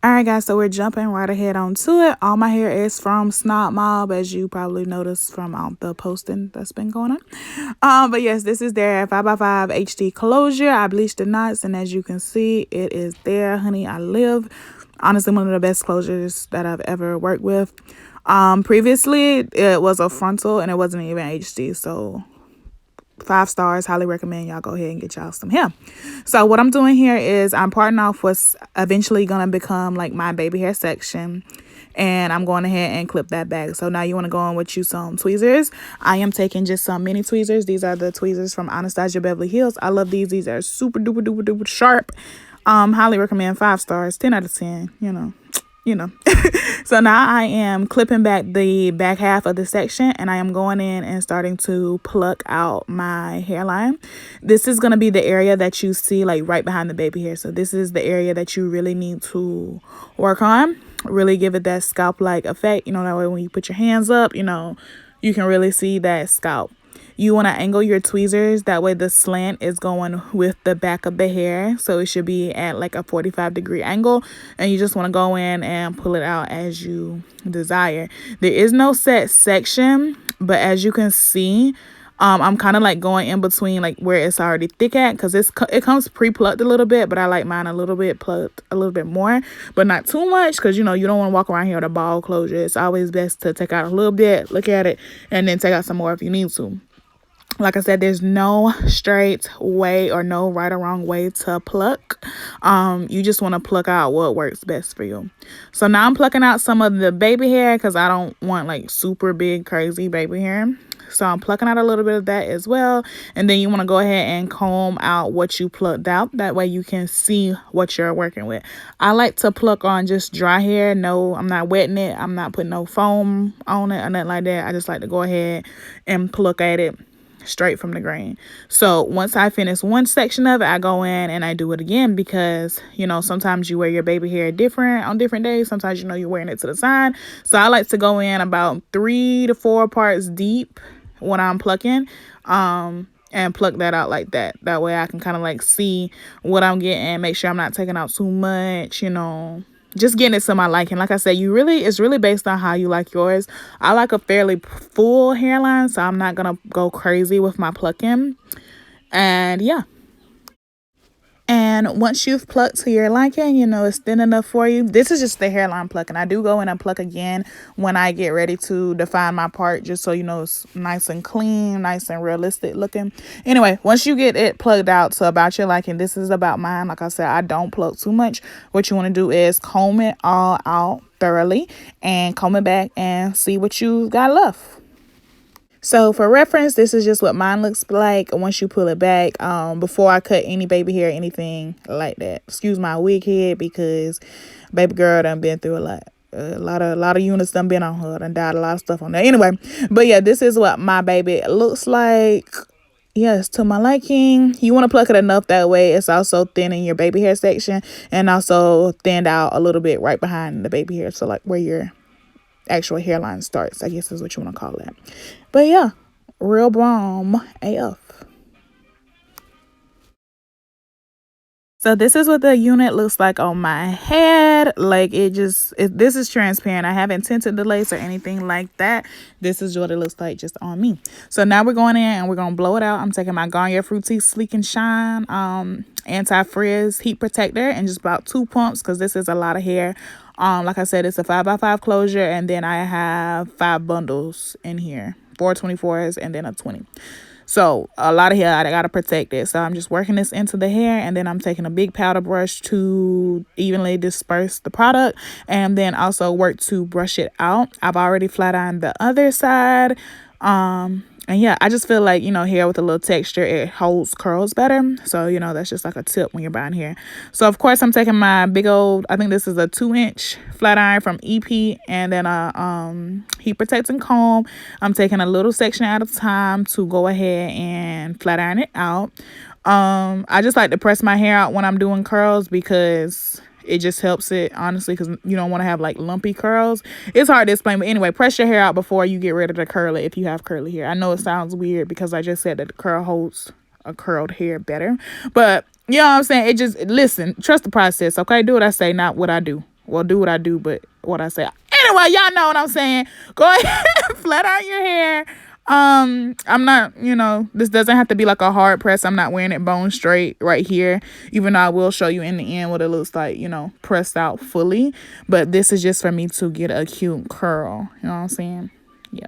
Alright guys, so we're jumping right ahead onto it. All my hair is from Snob Mobb, as you probably noticed from the posting that's been going on. But yes, this is their 5x5 HD closure. I bleached the knots, and as you can see, it is there, honey. I live. Honestly, one of the best closures that I've ever worked with. Previously, it was a frontal, and it wasn't even HD, so 5 stars, highly recommend y'all go ahead and get y'all some hair. So what I'm doing here is I'm parting off what's eventually gonna become like my baby hair section, and I'm going ahead and clip that back. So now you want to go in with you some tweezers. I am taking just some mini tweezers. These are the tweezers from Anastasia Beverly Hills. I love these. These are super duper duper duper sharp. Highly recommend, 5 stars, 10 out of 10, you know. So now I am clipping back the back half of the section, and I am going in and starting to pluck out my hairline. This is going to be the area that you see like right behind the baby hair. So this is the area that you really need to work on, really give it that scalp like effect, that way when you put your hands up, you can really see that scalp. You want to angle your tweezers, that way the slant is going with the back of the hair, so it should be at like a 45-degree angle, and you just want to go in and pull it out as you desire. There is no set section, but as you can see, I'm kind of like going in between like where it's already thick at, because it comes pre-plucked a little bit, but I like mine a little bit plucked a little bit more, but not too much, because you don't want to walk around here with a ball closure. It's always best to take out a little bit, look at it, and then take out some more if you need to. Like I said, there's no straight way or no right or wrong way to pluck. You just want to pluck out what works best for you. So now I'm plucking out some of the baby hair, because I don't want like super big crazy baby hair. So I'm plucking out a little bit of that as well. And then you want to go ahead and comb out what you plucked out. That way you can see what you're working with. I like to pluck on just dry hair. No, I'm not wetting it. I'm not putting no foam on it or nothing like that. I just like to go ahead and pluck at it straight from the grain. So once I finish one section of it, I go in and I do it again, because sometimes you wear your baby hair different on different days. Sometimes you're wearing it to the side. So I like to go in about 3 to 4 parts deep when I'm plucking, and pluck that out like that. That way I can kind of like see what I'm getting, make sure I'm not taking out too much, just getting it to my liking. Like I said, it's really based on how you like yours. I like a fairly full hairline, so I'm not gonna go crazy with my plucking. And yeah. And once you've plucked to your liking, it's thin enough for you. This is just the hairline plucking. I do go in and pluck again when I get ready to define my part, just so it's nice and clean, nice and realistic looking. Anyway, once you get it plugged out to about your liking, this is about mine. Like I said, I don't pluck too much. What you want to do is comb it all out thoroughly and comb it back and see what you got left. So for reference, this is just what mine looks like once you pull it back, before I cut any baby hair or anything like that. Excuse my wig head, because baby girl done been through a lot of units done been on her, done died a lot of stuff on there. Anyway, but yeah, this is what my baby looks like. Yes, to my liking. You want to pluck it enough, that way it's also thin in your baby hair section, and also thinned out a little bit right behind the baby hair, so like where your actual hairline starts, I guess is what you want to call it. But yeah, real bomb AF. So this is what the unit looks like on my head. Like this is transparent. I haven't tinted the lace or anything like that. This is what it looks like just on me. So now we're going in and we're gonna blow it out. I'm taking my Garnier Fructis Sleek and Shine anti-frizz heat protector, and just about 2 pumps, because this is a lot of hair. Like I said, it's a 5x5 closure, and then I have 5 bundles in here, 4 24s and then a 20. So a lot of hair, I gotta protect it. So I'm just working this into the hair, and then I'm taking a big powder brush to evenly disperse the product, and then also work to brush it out. I've already flat ironed the other side. And yeah, I just feel like, hair with a little texture, it holds curls better. So, that's just like a tip when you're buying hair. So, of course, I'm taking my big old, I think this is a 2-inch flat iron from EP, and then a heat protecting comb. I'm taking a little section at a time to go ahead and flat iron it out. I just like to press my hair out when I'm doing curls, because it just helps it, honestly, because you don't want to have like lumpy curls. It's hard to explain, but anyway, press your hair out before you get ready to curl it if you have curly hair. I know it sounds weird, because I just said that the curl holds a curled hair better, but you know what I'm saying? Listen, trust the process, okay? Do what I say, not what I do. well, do what I do, but what I say. Anyway, y'all know what I'm saying. Go ahead and flat out your hair. I'm not, you know, this doesn't have to be like a hard press. I'm not wearing it bone straight right here, even though I will show you in the end what it looks like, you know, pressed out fully. But this is just for me to get a cute curl. You know what I'm saying? Yeah.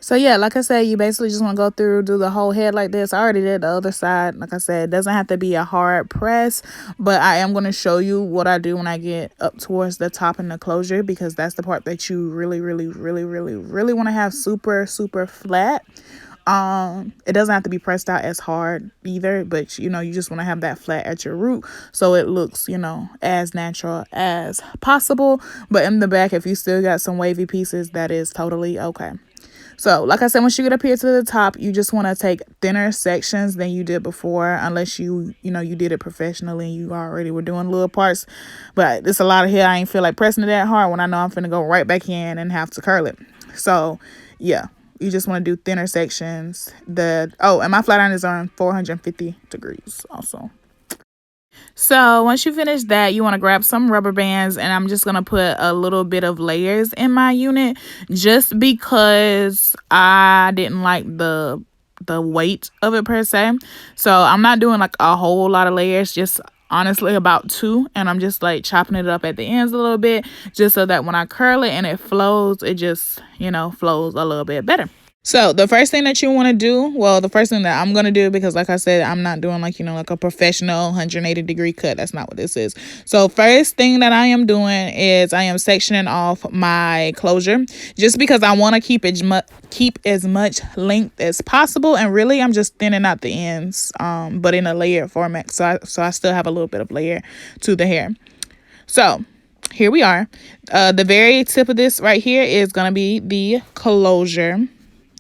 So yeah, like I said, you basically just want to go through, do the whole head like this. I already did the other side. Like I said, it doesn't have to be a hard press, but I am going to show you what I do when I get up towards the top and the closure, because that's the part that you really want to have super flat. It doesn't have to be pressed out as hard either, but you know, you just want to have that flat at your root so it looks, you know, as natural as possible. But in the back, if you still got some wavy pieces, that is totally okay. So like I said, once you get up here to the top, you just want to take thinner sections than you did before, unless you know, you did it professionally and you already were doing little parts. But it's a lot of hair. I ain't feel like pressing it that hard when I know I'm finna go right back in and have to curl it. So yeah, you just want to do thinner sections. And my flat iron is on 450 degrees also. So once you finish that, you want to grab some rubber bands, and I'm just going to put a little bit of layers in my unit just because I didn't like the weight of it per se. So I'm not doing like a whole lot of layers, just honestly about 2, and I'm just like chopping it up at the ends a little bit just so that when I curl it and it flows, it just, you know, flows a little bit better. So the first thing that you want to do, well, the first thing that I'm going to do, because like I said, I'm not doing like, you know, like a professional 180-degree cut. That's not what this is. So first thing that I am doing is I am sectioning off my closure, just because I want to keep as much length as possible. And really, I'm just thinning out the ends, but in a layered format. So I still have a little bit of layer to the hair. So here we are. The very tip of this right here is going to be the closure.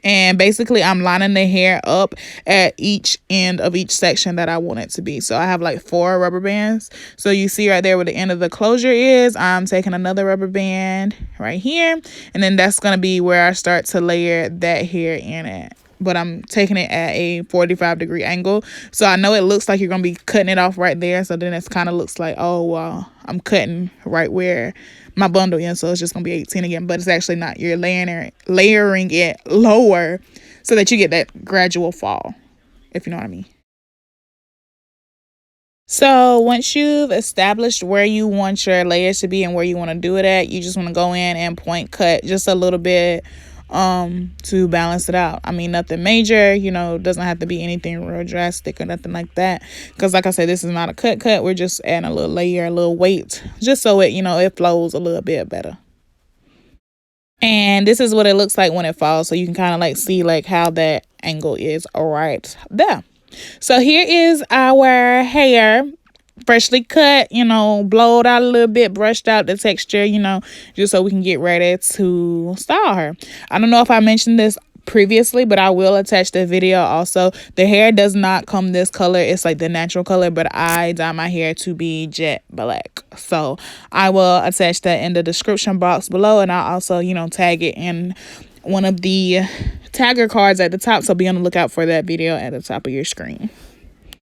And basically, I'm lining the hair up at each end of each section that I want it to be. So I have like 4 rubber bands. So you see right there where the end of the closure is, I'm taking another rubber band right here. And then that's going to be where I start to layer that hair in it. But I'm taking it at a 45-degree angle. So I know it looks like you're going to be cutting it off right there. So then it kind of looks like, oh, well, I'm cutting right where my bundle ends. So it's just going to be 18 again. But it's actually not. You're layering it lower so that you get that gradual fall, if you know what I mean. So once you've established where you want your layers to be and where you want to do it at, you just want to go in and point cut just a little bit to balance it out. I mean, nothing major, you know, doesn't have to be anything real drastic or nothing like that, because like I said, this is not a cut. We're just adding a little layer, a little weight, just so it, you know, it flows a little bit better. And this is what it looks like when it falls, so you can kind of like see like how that angle is right there. So here is our hair, freshly cut, you know, blowed out a little bit, brushed out the texture, you know, just so we can get ready to style her. I don't know if I mentioned this previously, but I will attach the video also. The hair does not come this color. It's like the natural color, but I dye my hair to be jet black. So I will attach that in the description box below, and I'll also, you know, tag it in one of the tagger cards at the top, so be on the lookout for that video at the top of your screen.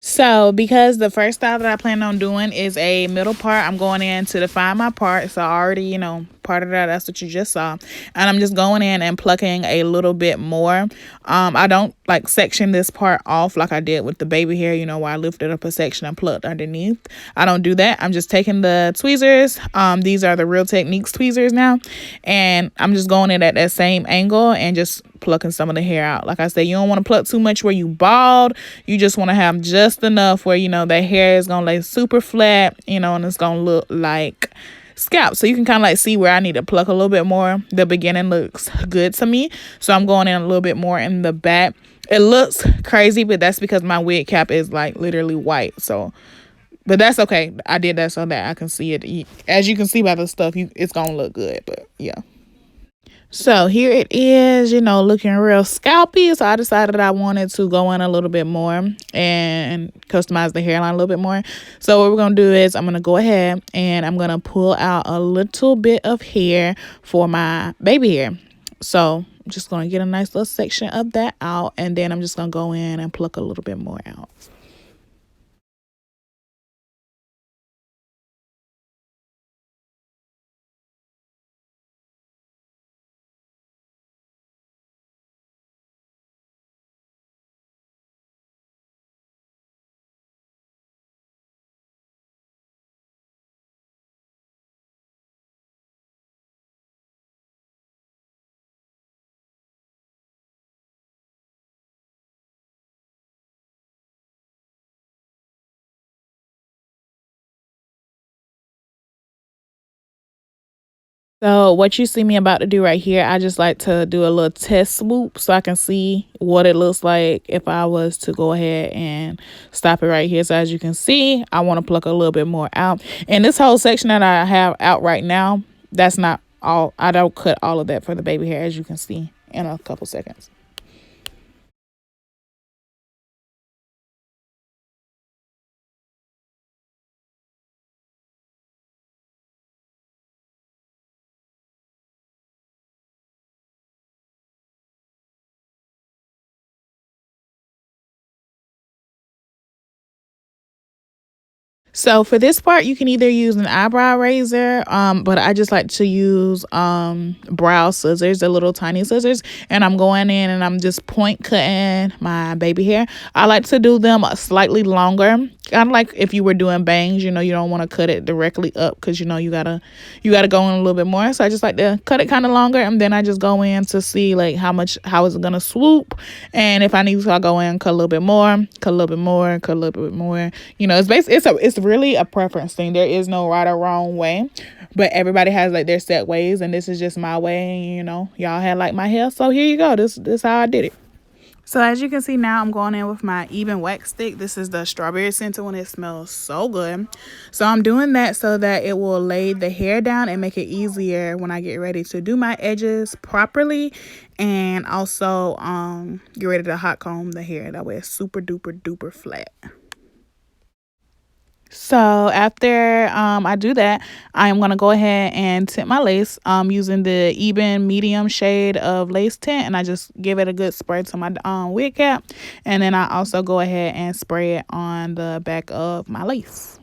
So because the first style that I plan on doing is a middle part, I'm going in to define my part. So I already, you know, parted out. That's what you just saw. And I'm just going in and plucking a little bit more. I don't like section this part off like I did with the baby hair, you know, where I lifted up a section and plucked underneath. I don't do that. I'm just taking the tweezers. These are the Real Techniques tweezers now. And I'm just going in at that same angle and just plucking some of the hair out. Like I said, you don't want to pluck too much where you bald. You just want to have just enough where, you know, that hair is going to lay super flat, you know, and it's going to look like scalp. So you can kind of like see where I need to pluck a little bit more. The beginning looks good to me, so I'm going in a little bit more in the back. It looks crazy, but that's because my wig cap is like literally white. So, but that's okay. I did that so that I can see it. As you can see by the stuff, it's gonna look good. But yeah. So here it is, you know, looking real scalpy. So I decided I wanted to go in a little bit more and customize the hairline a little bit more. So what we're going to do is I'm going to go ahead and I'm going to pull out a little bit of hair for my baby hair. So I'm just going to get a nice little section of that out. And then I'm just going to go in and pluck a little bit more out. So what you see me about to do right here, I just like to do a little test swoop so I can see what it looks like if I was to go ahead and stop it right here. So as you can see, I want to pluck a little bit more out. And this whole section that I have out right now, that's not all. I don't cut all of that for the baby hair, as you can see in a couple seconds. So for this part, you can either use an eyebrow razor, but I just like to use brow scissors, the little tiny scissors, and I'm going in and I'm just point cutting my baby hair. I like to do them slightly longer, kind of like if you were doing bangs. You know, you don't want to cut it directly up because you know you gotta go in a little bit more. So I just like to cut it kind of longer, and then I just go in to see like how is it gonna swoop, and if I need to, I'll go in, cut a little bit more, cut a little bit more, cut a little bit more. You know, it's really a preference thing. There is no right or wrong way, but everybody has like their set ways, and this is just my way. And you know, y'all had like my hair, so here you go. This how I did it. So as you can see now, I'm going in with my Ebin Wax Stick. This is the strawberry scented one. It smells so good. So I'm doing that so that it will lay the hair down and make it easier when I get ready to do my edges properly, and also get ready to hot comb the hair. That way it's super duper duper flat. So after I do that, I am going to go ahead and tint my lace using the Ebin medium shade of lace tint, and I just give it a good spray to my wig cap, and then I also go ahead and spray it on the back of my lace.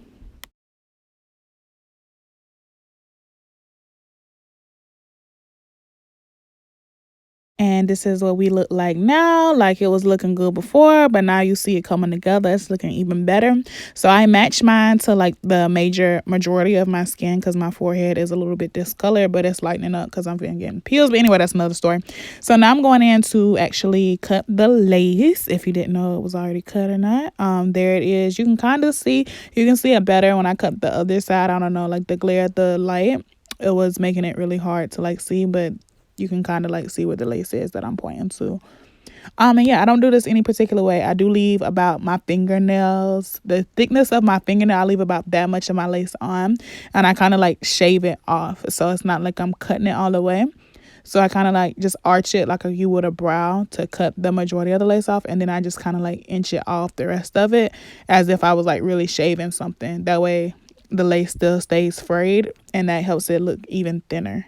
And this is what we look like now. Like it was looking good before, but now you see it coming together. It's looking even better. So I match mine to like the majority of my skin because my forehead is a little bit discolored, but it's lightening up because I'm getting peels. But anyway, that's another story. So now I'm going in to actually cut the lace. If you didn't know it was already cut or not, there it is. You can kind of see, you can see it better when I cut the other side. I don't know, like the glare of the light, it was making it really hard to like see, but you can kind of like see what the lace is that I'm pointing to. And yeah, I don't do this any particular way. I do leave about my fingernails, the thickness of my fingernail, I leave about that much of my lace on, and I kind of like shave it off. So it's not like I'm cutting it all the way. So I kind of like just arch it like you would a brow to cut the majority of the lace off, and then I just kind of like inch it off the rest of it as if I was like really shaving something. That way the lace still stays frayed, and that helps it look even thinner.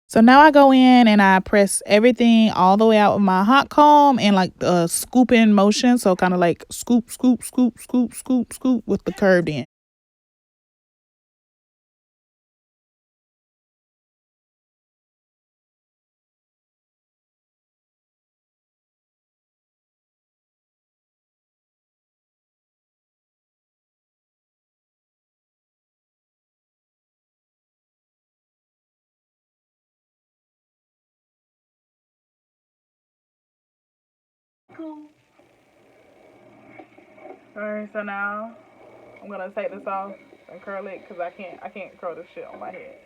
So now I go in and I press everything all the way out with my hot comb and like a scooping motion. So kind of like scoop, scoop, scoop, scoop, scoop, scoop with the curved end. Alright, so now I'm gonna take this off and curl it because I can't curl this shit on my head.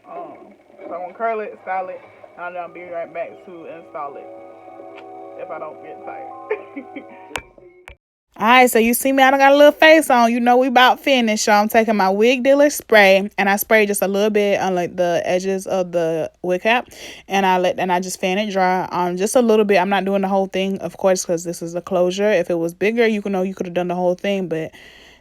So I'm gonna curl it, style it, and I'll be right back to install it if I don't get tired. Alright, so you see me, I done got a little face on. You know we about finished. So I'm taking my WigDealer spray, and I spray just a little bit on like the edges of the wig cap, and I just fan it dry. Just a little bit. I'm not doing the whole thing, of course, because this is a closure. If it was bigger, you could have done the whole thing, but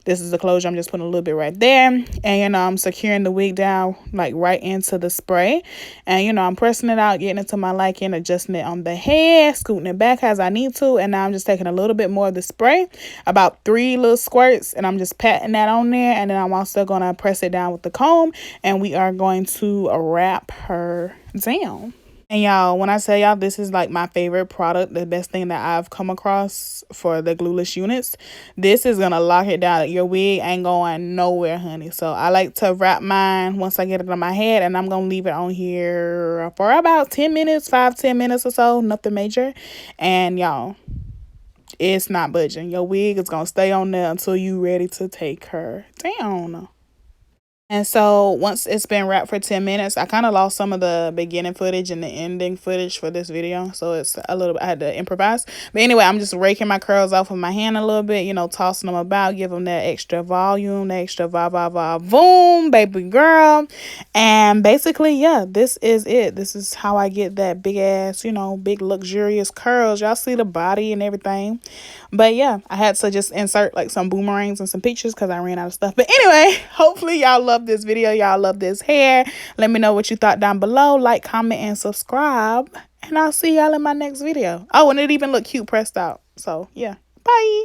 this is the closure. I'm just putting a little bit right there, and I'm securing the wig down like right into the spray, and I'm pressing it out, getting it to my liking, adjusting it on the head, scooting it back as I need to, and now I'm just taking a little bit more of the spray, about 3 little squirts, and I'm just patting that on there, and then I'm also gonna press it down with the comb, and we are going to wrap her down. And y'all, when I tell y'all this is like my favorite product, the best thing that I've come across for the glueless units, this is gonna lock it down. Your wig ain't going nowhere, honey. So I like to wrap mine once I get it on my head, and I'm gonna leave it on here for about 10 minutes, 5-10 minutes or so, nothing major. And y'all, it's not budging. Your wig is gonna stay on there until you ready to take her down. And so once it's been wrapped for 10 minutes, I kind of lost some of the beginning footage and the ending footage for this video. So it's a little bit, I had to improvise. But anyway, I'm just raking my curls off with my hand a little bit, you know, tossing them about, give them that extra volume, that extra boom, baby girl. And basically, yeah, this is it. This is how I get that big ass, you know, big luxurious curls. Y'all see the body and everything. But yeah, I had to just insert like some boomerangs and some pictures because I ran out of stuff. But anyway, hopefully y'all love this video. Y'all love this hair. Let me know what you thought down below. Like, comment, and subscribe. And I'll see y'all in my next video. Oh, and it even looked cute pressed out. So yeah, bye.